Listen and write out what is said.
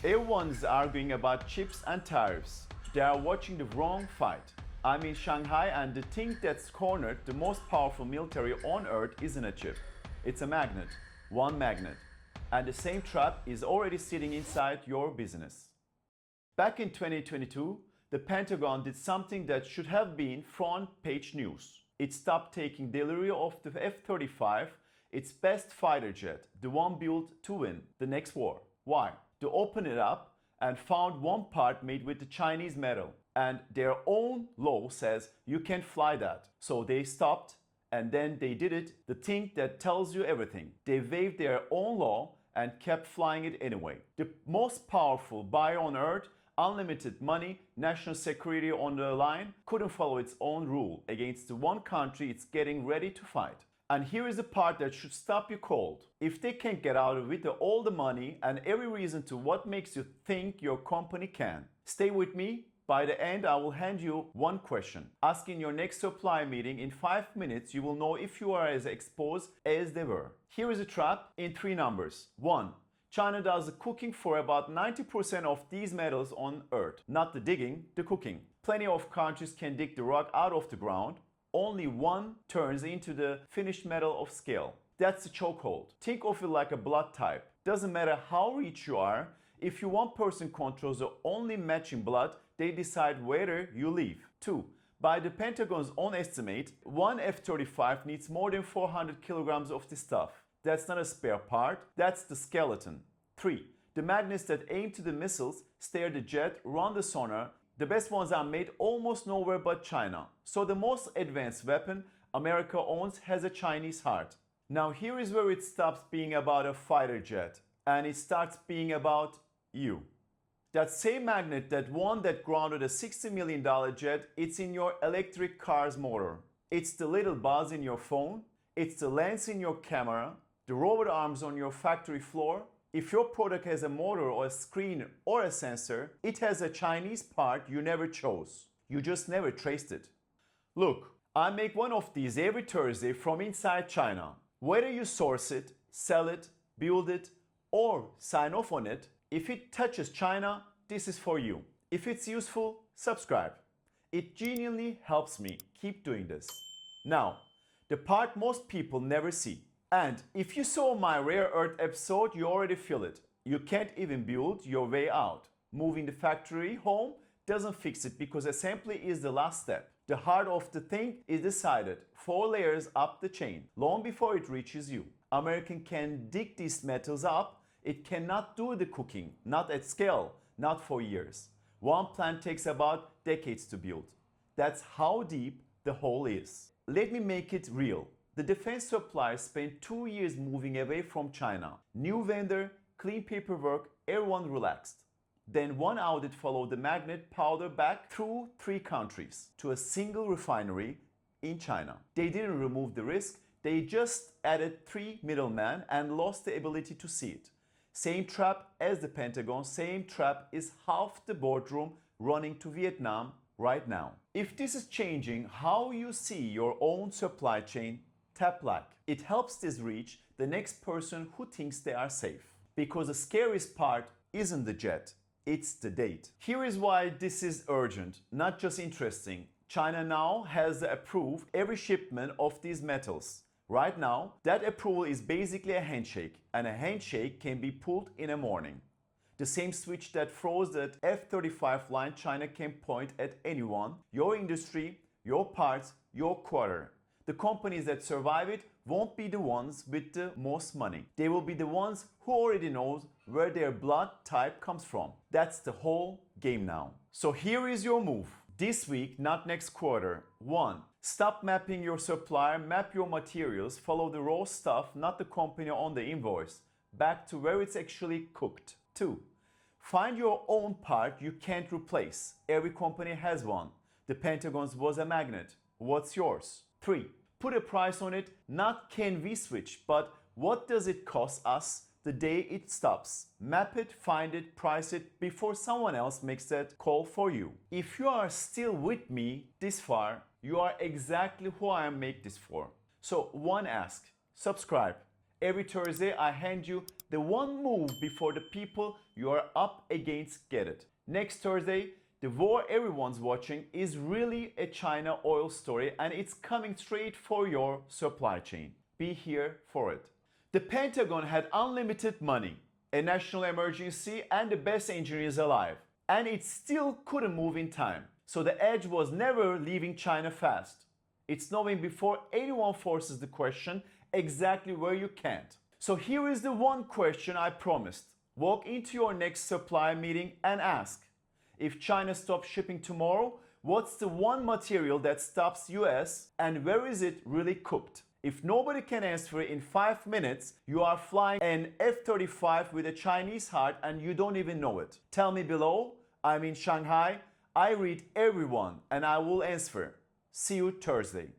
Everyone's arguing about chips and tariffs. They are watching the wrong fight. I'm in Shanghai and the thing that's cornered the most powerful military on earth isn't a chip. It's a magnet. One magnet. And the same trap is already sitting inside your business. Back in 2022, the Pentagon did something that should have been front page news. It stopped taking delivery of the F-35, its best fighter jet, the one built to win the next war. Why? To open it up and found one part made with the Chinese metal. And their own law says you can't fly that. So they stopped and then they did it, the thing that tells you everything. They waived their own law and kept flying it anyway. The most powerful buyer on earth, unlimited money, national security on the line, couldn't follow its own rule against the one country it's getting ready to fight. And here is the part that should stop you cold. If they can't get out of it all the money and every reason to what makes you think your company can. Stay with me. By the end, I will hand you one question. Ask in your next supply meeting in 5 minutes, you will know if you are as exposed as they were. Here is a trap in 3 numbers. 1. China does the cooking for about 90% of these metals on earth. Not the digging, the cooking. Plenty of countries can dig the rock out of the ground. Only one turns into the finished metal of scale. That's the chokehold. Think of it like a blood type. Doesn't matter how rich you are, if one person controls the only matching blood, they decide whether you leave. 2. By the Pentagon's own estimate, one F-35 needs more than 400 kilograms of this stuff. That's not a spare part, that's the skeleton. 3. The magnets that aim to the missiles, steer the jet, run the sonar. The best ones are made almost nowhere but China. So the most advanced weapon America owns has a Chinese heart. Now here is where it stops being about a fighter jet and it starts being about you. That same magnet that won that grounded a $60 million jet, it's in your electric car's motor. It's the little buzz in your phone. It's the lens in your camera, the robot arms on your factory floor. If your product has a motor or a screen or a sensor, it has a Chinese part you never chose. You just never traced it. Look, I make one of these every Thursday from inside China. Whether you source it, sell it, build it, or sign off on it, if it touches China, this is for you. If it's useful, subscribe. It genuinely helps me keep doing this. Now, the part most people never see. And if you saw my rare earth episode, you already feel it. You can't even build your way out. Moving the factory home doesn't fix it because assembly is the last step. The heart of the thing is decided 4 layers up the chain, long before it reaches you. American can dig these metals up. It cannot do the cooking, not at scale, not for years. One plant takes about decades to build. That's how deep the hole is. Let me make it real. The defense suppliers spent 2 years moving away from China. New vendor, clean paperwork, everyone relaxed. Then one audit followed the magnet powder back through 3 countries to a single refinery in China. They didn't remove the risk, they just added 3 middlemen and lost the ability to see it. Same trap as the Pentagon, same trap is half the boardroom running to Vietnam right now. If this is changing how you see your own supply chain, tap like. It helps this reach the next person who thinks they are safe. Because the scariest part isn't the jet, it's the date. Here is why this is urgent, not just interesting. China now has approved every shipment of these metals. Right now, that approval is basically a handshake, and a handshake can be pulled in a morning. The same switch that froze that F-35 line, China can point at anyone, your industry, your parts, your quarter. The companies that survive it won't be the ones with the most money. They will be the ones who already knows where their blood type comes from. That's the whole game now. So here is your move. This week, not next quarter. 1. Stop mapping your supplier, map your materials, follow the raw stuff, not the company on the invoice, back to where it's actually cooked. 2. Find your own part you can't replace. Every company has one. The Pentagon's was a magnet. What's yours? 3. Put a price on it, not can we switch, but what does it cost us the day it stops? Map it, find it, price it before someone else makes that call for you. If you are still with me this far, you are exactly who I make this for. So one ask, subscribe, Every Thursday, I hand you the one move before the people you are up against get it. Next Thursday, the war everyone's watching is really a China oil story and it's coming straight for your supply chain. Be here for it. The Pentagon had unlimited money, a national emergency, and the best engineers alive. And it still couldn't move in time. So the edge was never leaving China fast. It's knowing before anyone forces the question exactly where you can't. So here is the one question I promised. Walk into your next supply meeting and ask, if China stops shipping tomorrow, what's the one material that stops US and where is it really cooked? If nobody can answer it in 5 minutes, you are flying an F-35 with a Chinese heart and you don't even know it. Tell me below. I'm in Shanghai. I read everyone and I will answer. See you Thursday.